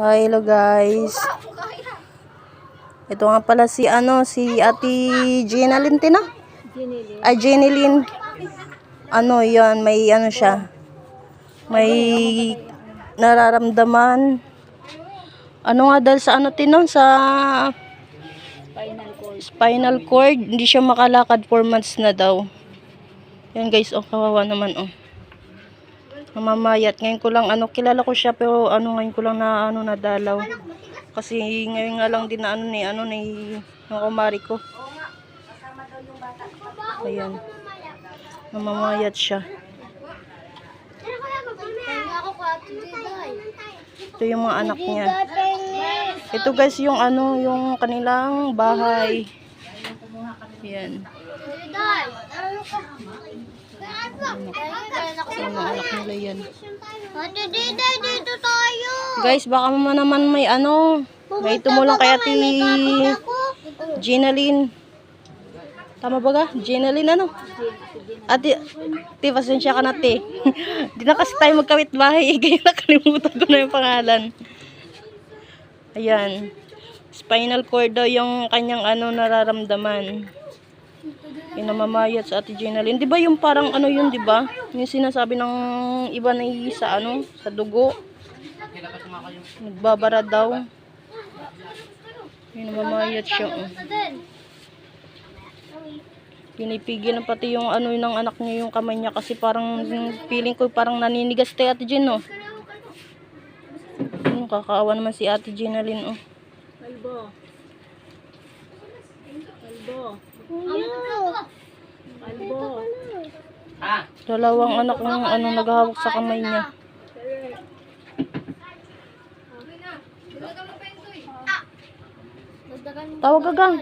Hi, hello guys. Ito nga pala si Ate Jenalyn Tina. Ay, Jenilyn. Yan, may siya. May nararamdaman. Nga dahil sa Tino, sa spinal cord. Hindi siya makalakad 4 months na daw. Yan guys, kawawa naman Namamayat. Ngayon ko lang kilala ko siya pero ngayon ko lang na nadalaw. Kasi ngayon nga lang din na ni ng kumari ko. Ayan. Namamayat siya. Ito yung mga anak niya. Ito guys yung yung kanilang bahay. Ayan. Anak nila yan. Dito tayo. Guys, baka naman may may tumulong kay Ate Jenalyn. Tama ba ga? Jenalyn Ate, pasensya ka na te. Di na kasi tayo magkawit bahay. Kaya nakalimutan ko na yung pangalan. Ayan. Spinal cord daw yung kanyang nararamdaman. Yung namamayat sa Ate Jenalyn. Di ba yung parang yun, di ba? Yung sinasabi ng iba na sa sa dugo. Nagbabara daw. Yung namamayat siya. Pinipigil na pati yung ng anak niya yung kamay niya kasi parang feeling ko parang naninigas tayo Ate Jen kakaawa naman si Ate Jenalyn Kalbo. Dalawang anak ng naghahawak sa kamay niya. Tawag ka gang.